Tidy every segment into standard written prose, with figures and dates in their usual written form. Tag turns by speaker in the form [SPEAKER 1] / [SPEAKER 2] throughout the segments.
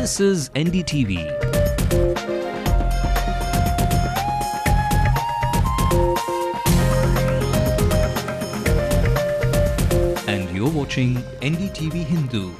[SPEAKER 1] This is NDTV. And you're watching Ndtv-Hindu.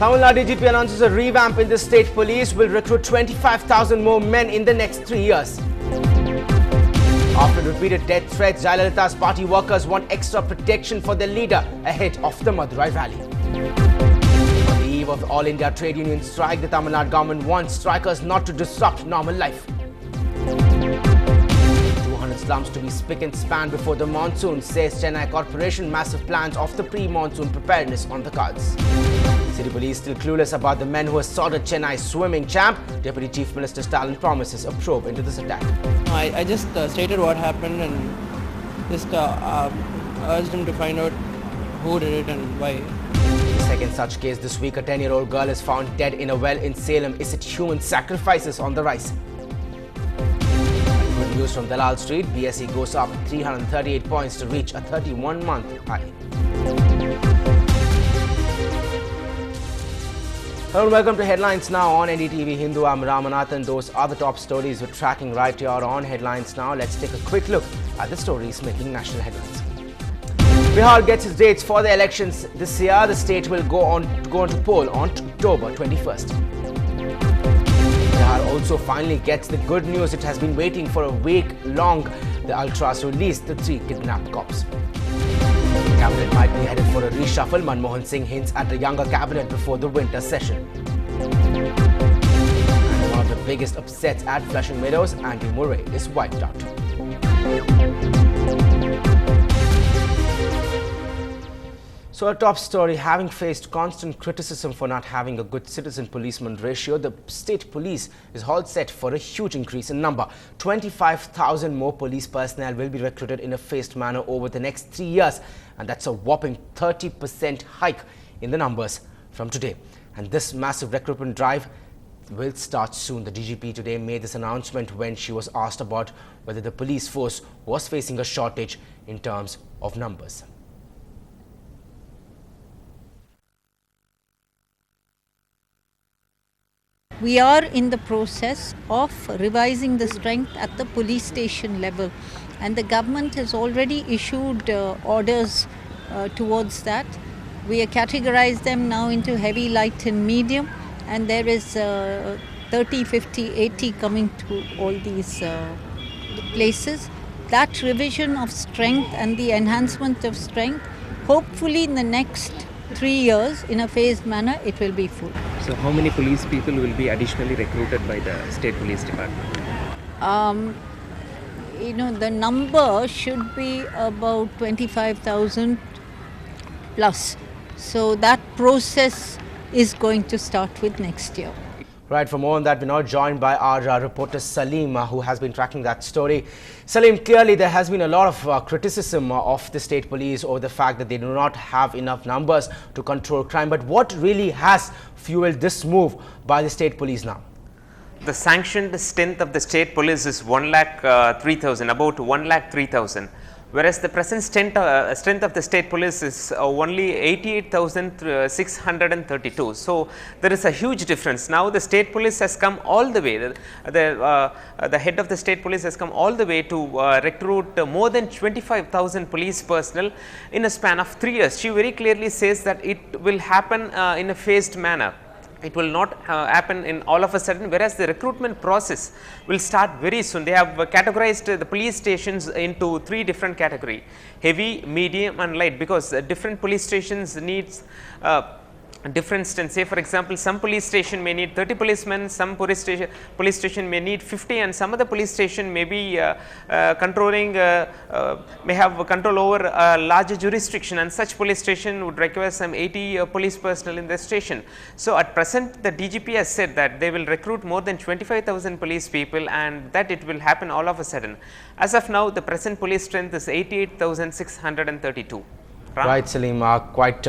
[SPEAKER 2] Tamil Nadu DGP announces a revamp in the state police will recruit 25,000 more men in the next 3 years. After repeated death threats, Jayalalitha's party workers want extra protection for their leader ahead of the Madurai rally. On the eve of the All India Trade Union strike, the Tamil Nadu government wants strikers not to disrupt normal life. 200 slums to be spick and span before the monsoon, says Chennai Corporation. Massive plans of the pre-monsoon preparedness on the cards. City police still clueless about the men who assaulted Chennai swimming champ. Deputy Chief Minister Stalin promises a probe into this attack.
[SPEAKER 3] I just stated what happened and just urged him to find out who did it and why.
[SPEAKER 2] The second such case this week, a 10-year-old girl is found dead in a well in Salem. Is it human sacrifices on the rise? Good news from Dalal Street. BSE goes up 338 points to reach a 31-month high. Hello and welcome to Headlines Now on Ndtv-Hindu. I'm Ramanathan. Those are the top stories we're tracking right here on Headlines Now. Let's take a quick look at the stories making national headlines. Bihar gets its dates for the elections this year. The state will go on to poll on October 21st. Bihar also finally gets the good news it has been waiting for a week long. The Ultras released the 3 kidnapped cops. Cabinet might be headed for a reshuffle. Manmohan Singh hints at a younger cabinet before the winter session. And one of the biggest upsets at Flushing Meadows, Andy Murray is wiped out. So a top story, having faced constant criticism for not having a good citizen-policeman ratio, the state police is all set for a huge increase in number. 25,000 more police personnel will be recruited in a phased manner over the next 3 years. And that's a whopping 30% hike in the numbers from today. And this massive recruitment drive will start soon. The DGP today made this announcement when she was asked about whether the police force was facing a shortage in terms of numbers.
[SPEAKER 4] We are in the process of revising the strength at the police station level, and the government has already issued orders towards that. We have categorized them now into heavy, light and medium, and there is 30, 50, 80 coming to all these places. That revision of strength and the enhancement of strength, hopefully in the next 3 years, in a phased manner, it will be full.
[SPEAKER 5] So how many police people will be additionally recruited by the State Police Department?
[SPEAKER 4] The number should be about 25,000 plus. So that process is going to start with next year.
[SPEAKER 2] Right, for more on that, we're now joined by our reporter Salim, who has been tracking that story. Salim, clearly there has been a lot of criticism of the state police over the fact that they do not have enough numbers to control crime. But what really has fueled this move by the state police now?
[SPEAKER 6] The sanctioned strength of the state police is 1,03,000, about 1,03,000. Whereas the present strength of the state police is only 88,632. So there is a huge difference. Now the state police has come all the way. The head of the state police has come all the way to recruit more than 25,000 police personnel in a span of 3 years. She very clearly says that it will happen in a phased manner. It will not happen in all of a sudden, whereas the recruitment process will start very soon. They have categorized the police stations into 3 different categories: heavy, medium and light, because different police stations needs different strength. Say for example, some police station may need 30 policemen, some police station may need 50, and some other police station may be may have control over a larger jurisdiction, and such police station would require some 80 police personnel in the station. So at present the DGP has said that they will recruit more than 25,000 police people, and that it will happen all of a sudden. As of now, the present police strength is 88,632. Ram?
[SPEAKER 2] Right, Salim, quite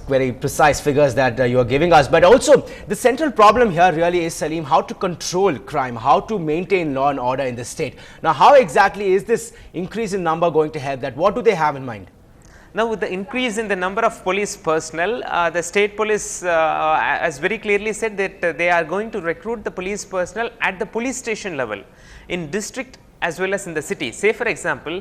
[SPEAKER 2] very precise figures that you are giving us. But also, the central problem here really is, Salim, how to control crime, how to maintain law and order in the state. Now, how exactly is this increase in number going to help that? What do they have in mind?
[SPEAKER 6] Now, with the increase in the number of police personnel, the state police has very clearly said that they are going to recruit the police personnel at the police station level in district as well as in the city. Say for example,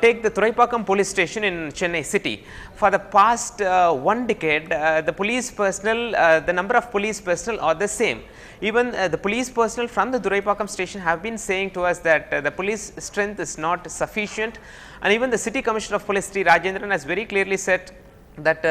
[SPEAKER 6] take the Thuraipakam police station in Chennai city. For the past 1 decade, the police personnel, the number of police personnel are the same. Even the police personnel from the Thuraipakam station have been saying to us that the police strength is not sufficient, and even the city commissioner of police Sri Rajendran has very clearly said that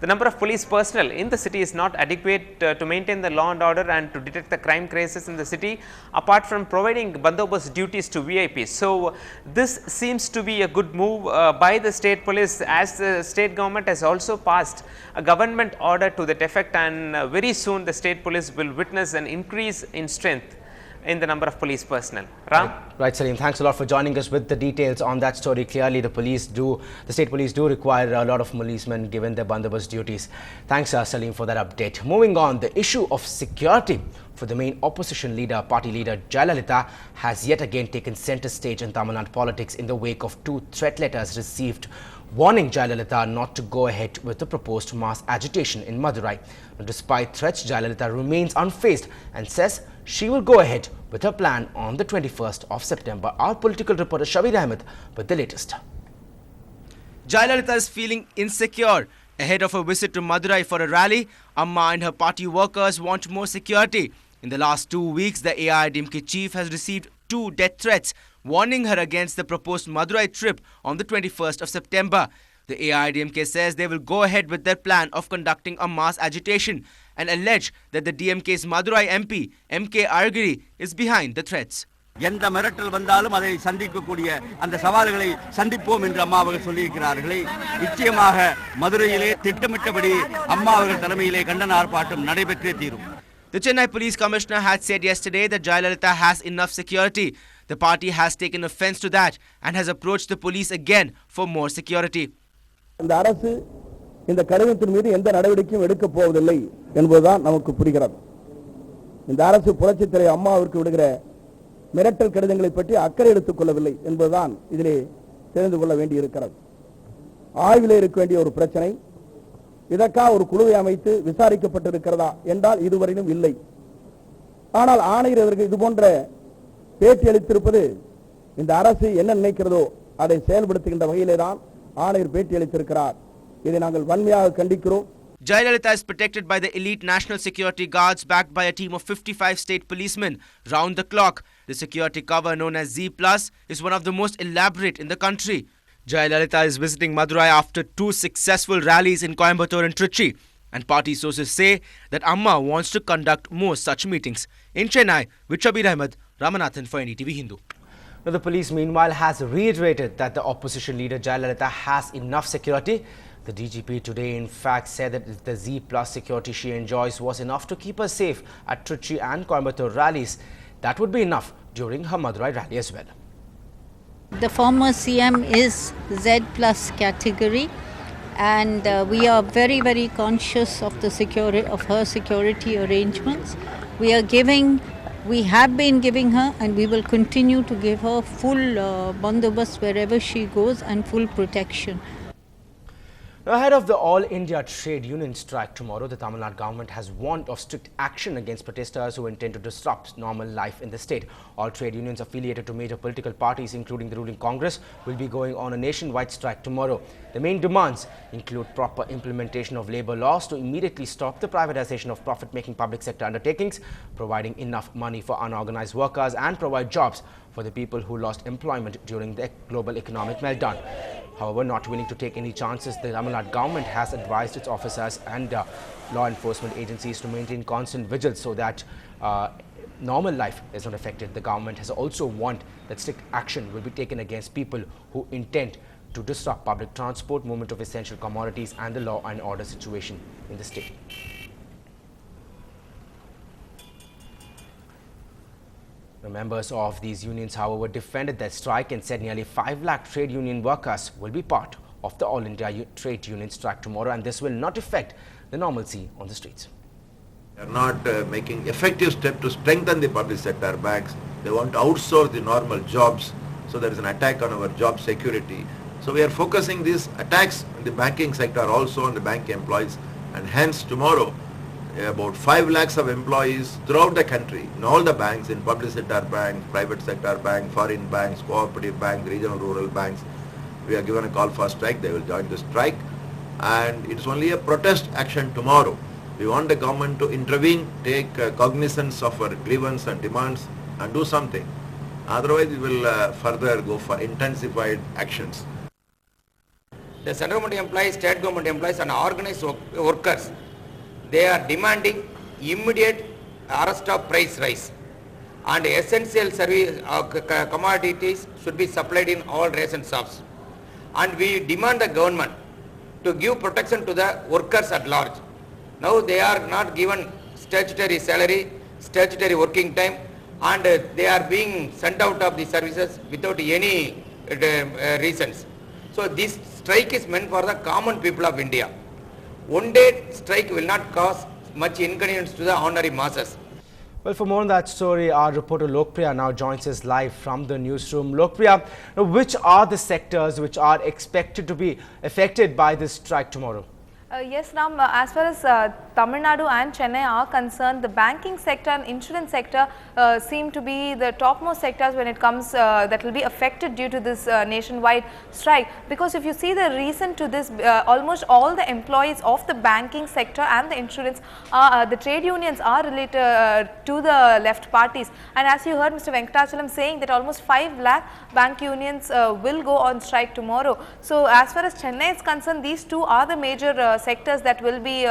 [SPEAKER 6] the number of police personnel in the city is not adequate to maintain the law and order and to detect the crime cases in the city, apart from providing bandobast duties to VIPs. So, this seems to be a good move by the state police, as the state government has also passed a government order to that effect, and very soon the state police will witness an increase in strength in the number of police personnel. Ram?
[SPEAKER 2] Right, Salim. Thanks a lot for joining us with the details on that story. Clearly, the state police do require a lot of policemen given their bandobast duties. Thanks, Salim, for that update. Moving on, the issue of security for the main opposition leader, party leader Jayalalitha, has yet again taken center stage in Tamil Nadu politics in the wake of 2 threat letters received warning Jayalalitha not to go ahead with the proposed mass agitation in Madurai. Despite threats, Jayalalitha remains unfazed and says she will go ahead with her plan on the 21st of September. Our political reporter Shabir Ahmed with the latest. Jayalalitha is feeling insecure ahead of her visit to Madurai for a rally. Amma and her party workers want more security. In the last 2 weeks, the AIADMK chief has received 2 death threats, warning her against the proposed Madurai trip on the 21st of September. The AIADMK says they will go ahead with their plan of conducting a mass agitation and allege that the DMK's Madurai MP, MK Argiri, is behind the threats.
[SPEAKER 7] எந்த மிரட்டல் வந்தாலும் அதை சந்திக்கக்கூடிய அந்த சவால்களை சந்திப்போம் என்று அம்மா அவர்கள் சொல்லியிருக்கிறார்களே. நிச்சயமாக மதுரையிலே திட்டமிட்டபடி அம்மா அவர்கள் தலைமையிலே கண்டன ஆர்ப்பாட்டம் நடைபெற்றே தீரும்.
[SPEAKER 2] The Chennai Police Commissioner had said yesterday that Jayalalitha has enough security. The party has taken offence to that and has approached the police again for more security.
[SPEAKER 8] இந்த அரசு இந்த கடிதத்தின் மீது எந்த நடவடிக்கையும் எடுக்க போவதில்லை என்பதுதான் நமக்கு புரிகிறது. இந்த அரசு புரட்சித் தலைவர் அம்மாவிற்கு விடுகிற மிரட்டல் கடிதங்களை பற்றி அக்கறை எடுத்துக் கொள்ளவில்லை என்பதுதான் இதிலே தெரிந்து கொள்ள வேண்டியிருக்கிறது. ஆய்விலே இருக்க வேண்டிய ஒரு பிரச்சனை. இதற்காக ஒரு குழுவை அமைத்து விசாரிக்கப்பட்டிருக்கிறதா என்றால் இதுவரையிலும் இல்லை. ஆனால் ஆணையர் இதற்கு இதுபோன்ற பேட்டி அளித்திருப்பது இந்த அரசு என்ன நினைக்கிறதோ அதை செயல்படுத்துகின்ற வகையிலே தான் ஆணையர் பேட்டி அளித்திருக்கிறார். இதை நாங்கள் வன்மையாக கண்டிக்கிறோம்.
[SPEAKER 2] Jayalalitha is protected by the elite national security guards backed by a team of 55 state policemen round the clock. The security cover known as Z+ is one of the most elaborate in the country. Jayalalitha is visiting Madurai after 2 successful rallies in Coimbatore and Trichy, and party sources say that Amma wants to conduct more such meetings. In Chennai, with Shabir Ahmed, Ramanathan for Ndtv-Hindu. Now, the police meanwhile has reiterated that the opposition leader Jayalalitha has enough security. The DGP today in fact said that the Z+ security she enjoys was enough to keep her safe at Trichy and Coimbatore rallies. That would be enough during her Madurai rally as well.
[SPEAKER 4] The former CM is Z+ category, and we are very, very conscious of the security of her security arrangements. We have been giving her, and we will continue to give her full bandobast wherever she goes and full protection.
[SPEAKER 2] Now, ahead of the All India Trade Union strike tomorrow, the Tamil Nadu government has warned of strict action against protesters who intend to disrupt normal life in the state. All trade unions affiliated to major political parties, including the ruling Congress, will be going on a nationwide strike tomorrow. The main demands include proper implementation of labour laws to immediately stop the privatisation of profit-making public sector undertakings, providing enough money for unorganised workers, and provide jobs for the people who lost employment during the global economic meltdown. However, not willing to take any chances, the Tamil Nadu government has advised its officers and law enforcement agencies to maintain constant vigil so that normal life is not affected. The government has also warned that strict action will be taken against people who intend to disrupt public transport, movement of essential commodities, and the law and order situation in the state. The members of these unions, however, defended their strike and said nearly 5 lakh trade union workers will be part of the All India Trade Union strike tomorrow, and this will not affect the normalcy on the streets.
[SPEAKER 9] They are not making effective step to strengthen the public sector banks. They want to outsource the normal jobs, so there is an attack on our job security. So we are focusing these attacks in the banking sector also on the bank employees, and hence tomorrow about 5 lakhs of employees throughout the country in all the banks, in public sector banks, private sector banks, foreign banks, cooperative banks, regional rural banks. We are given a call for strike. They will join the strike, and it's only a protest action tomorrow. We want the government to intervene, take cognizance of our grievance and demands and do something. Otherwise we will further go for intensified actions.
[SPEAKER 10] The central government employees, state government employees and organized workers, they are demanding immediate arrest of price rise, and essential service commodities should be supplied in all ration shops. And we demand the government to give protection to the workers at large. Now they are not given statutory salary, statutory working time, and they are being sent out of the services without any reasons. So this strike is meant for the common people of India. One day strike will not cause much inconvenience to the ordinary masses.
[SPEAKER 2] Well, for more on that story, our reporter Lokpriya now joins us live from the newsroom. Lokpriya, which are the sectors which are expected to be affected by this strike tomorrow?
[SPEAKER 11] Yes, Ram, as far as Tamil Nadu and Chennai are concerned, the banking sector and insurance sector seem to be the topmost sectors when it comes that will be affected due to this nationwide strike. Because if you see the reason to this, almost all the employees of the banking sector and the insurance, the trade unions are related to the left parties. And as you heard Mr. Venkatachalam saying that almost 5 lakh bank unions will go on strike tomorrow. So as far as Chennai is concerned, these two are the major sectors that will be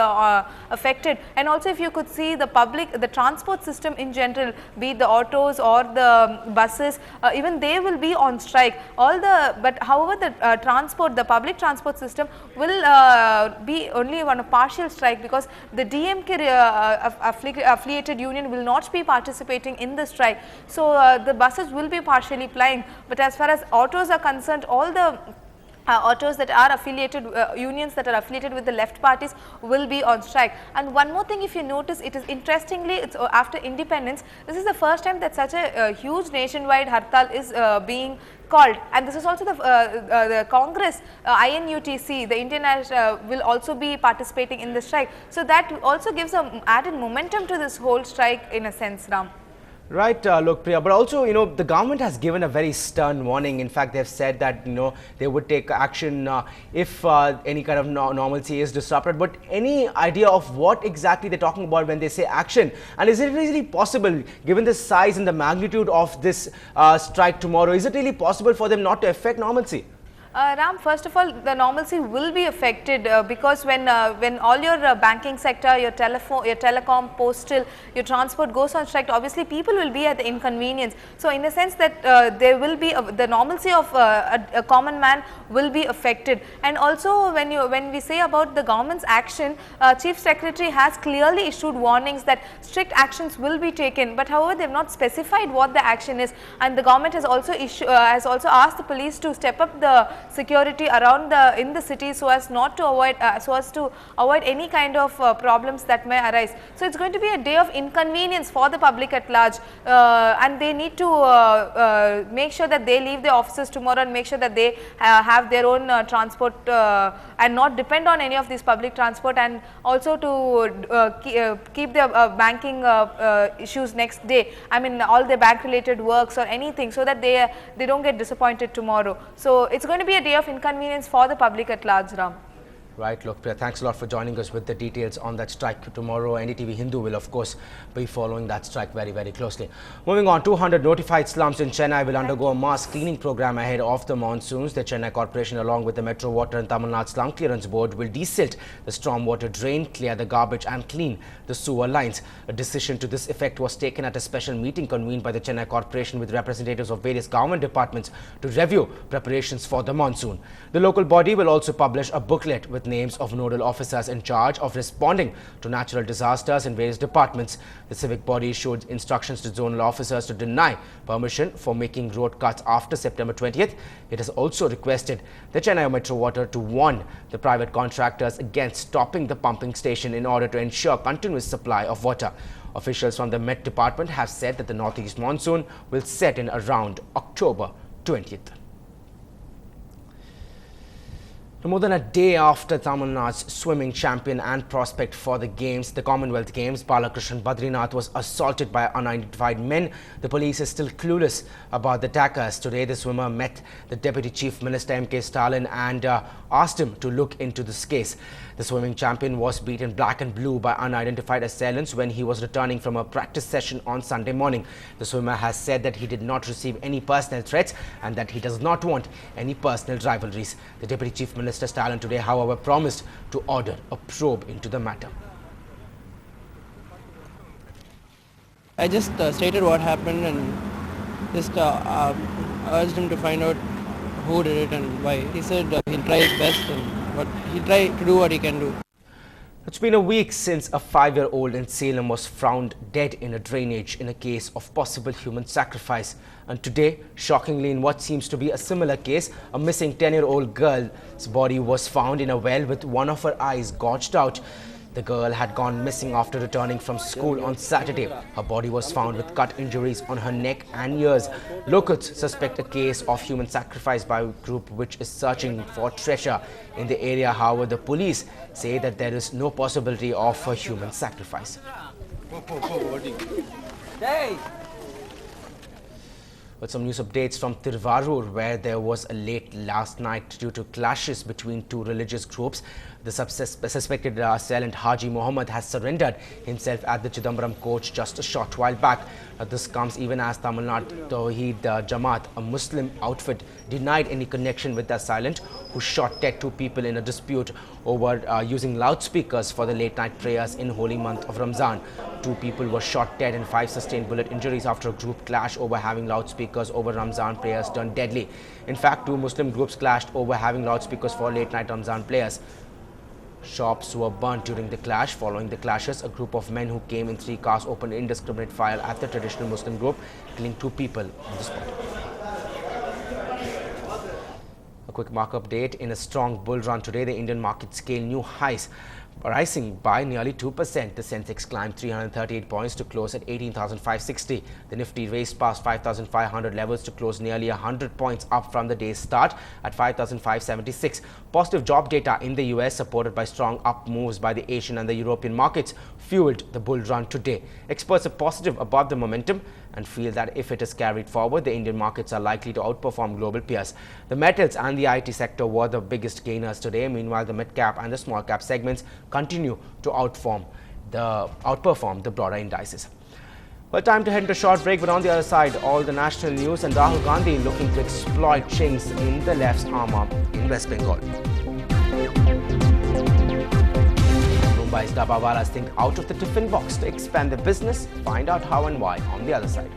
[SPEAKER 11] affected. And also if you could see the transport system in general, be it the autos or the buses, even they will be on strike. But however the public transport system will be only on a partial strike, because the DMK affiliated union will not be participating in the strike. So the buses will be partially plying, but as far as autos are concerned, all the autos that are affiliated, unions that are affiliated with the left parties will be on strike. And one more thing, if you notice, it is interestingly, it's after independence, this is the first time that such a huge nationwide hartal is being called, and this is also the Congress, INUTC, the Indian will also be participating in the strike. So that also gives a added momentum to this whole strike in a sense, Ram.
[SPEAKER 2] Right, Lokpriya, but also, the government has given a very stern warning. In fact, they have said that, they would take action if any kind of normalcy is disrupted. But any idea of what exactly they're talking about when they say action? And is it really possible, given the size and the magnitude of this strike tomorrow, is it really possible for them not to affect normalcy?
[SPEAKER 11] Ram, first of all, the normalcy will be affected because when all your banking sector, your telephone, your telecom, postal, your transport goes on strike, obviously people will be at the inconvenience. So in a sense that there will be the normalcy of a common man will be affected. And also when we say about the government's action, Chief Secretary has clearly issued warnings that strict actions will be taken. But however, they have not specified what the action is, and the government has also asked the police to step up the security around in the city so as not to avoid any kind of problems that may arise. So it's going to be a day of inconvenience for the public at large, and they need to make sure that they leave their offices tomorrow and make sure that they have their own transport and not depend on any of these public transport, and also to keep their banking issues next day. I mean, all the bank related works or anything, so that they don't get disappointed tomorrow. So it's going to be a day of inconvenience for the public at large, Ram.
[SPEAKER 2] Right, Lokpriya, thanks a lot for joining us with the details on that strike tomorrow. Ndtv-Hindu will of course be following that strike very, very closely. Moving on, 200 notified slums in Chennai will undergo a mass cleaning program ahead of the monsoons. The Chennai Corporation, along with the Metro Water and Tamil Nadu Slum Clearance Board, will desilt the stormwater drain, clear the garbage and clean the sewer lines. A decision to this effect was taken at a special meeting convened by the Chennai Corporation with representatives of various government departments to review preparations for the monsoon. The local body will also publish a booklet with names of nodal officers in charge of responding to natural disasters in various departments. The civic body issued instructions to zonal officers to deny permission for making road cuts after September 20th. It has also requested the Chennai Metro Water to warn the private contractors against stopping the pumping station in order to ensure continuous supply of water. Officials from the Met Department have said that the northeast monsoon will set in around October 20th. More than a day after Tamil Nadu's swimming champion and prospect for the Games, the Commonwealth Games, Balakrishnan Badrinath was assaulted by unidentified men. The police is still clueless about the attackers. Today, the swimmer met the Deputy Chief Minister M.K. Stalin and asked him to look into this case. The swimming champion was beaten black and blue by unidentified assailants when he was returning from a practice session on Sunday morning. The swimmer has said that he did not receive any personal threats and that he does not want any personal rivalries. The Deputy Chief Minister Stalin today, however, promised to order a probe into the matter.
[SPEAKER 3] I just stated what happened and just urged him to find out who did it and why. He said he'll try his best, but he'll try to do what he can do.
[SPEAKER 2] It's been a week since a 5-year-old in Salem was found dead in a drainage in a case of possible human sacrifice. And today, shockingly, in what seems to be a similar case, a missing 10-year-old girl's body was found in a well with one of her eyes gouged out. The girl had gone missing after returning from school on Saturday. Her body was found with cut injuries on her neck and ears. Locals suspect a case of human sacrifice by a group which is searching for treasure in the area. However, the police say that there is no possibility of a human sacrifice. With some news updates from Tirvarur, where there was a late last night due to clashes between two religious groups. The suspected assailant Haji Mohammed has surrendered himself at the Chidambaram court just a short while back. This comes even as Tamil Nadu Tawheed Jamaat, a Muslim outfit, denied any connection with the assailant who shot dead 2 people in a dispute over using loudspeakers for the late night prayers in holy month of Ramzan. 2 people were shot dead and 5 sustained bullet injuries after a group clash over having loudspeakers over Ramzan prayers turned deadly. In fact, 2 Muslim groups clashed over having loudspeakers for late night Ramzan prayers. Shops were burnt during the clash. Following the clashes, a group of men who came in 3 cars opened indiscriminate fire at the traditional Muslim group, killing 2 people on the spot. A quick market update. In a strong bull run today, the Indian market scaled new highs, rising by nearly 2%. The Sensex climbed 338 points to close at 18,560. The Nifty raced past 5,500 levels to close nearly 100 points up from the day's start at 5,576. Positive job data in the US, supported by strong up moves by the Asian and the European markets, fueled the bull run today. Experts are positive about the momentum and feel that if it is carried forward, the Indian markets are likely to outperform global peers. The metals and the IT sector were the biggest gainers today. Meanwhile, the mid-cap and the small-cap segments continue to outperform the broader indices. Well, time to head into a short break, but on the other side, all the national news and Rahul Gandhi looking to exploit chinks in the left's armor in West Bengal. Mumbai's Dabawalas think out of the tiffin box to expand their business. Find out how and why on the other side.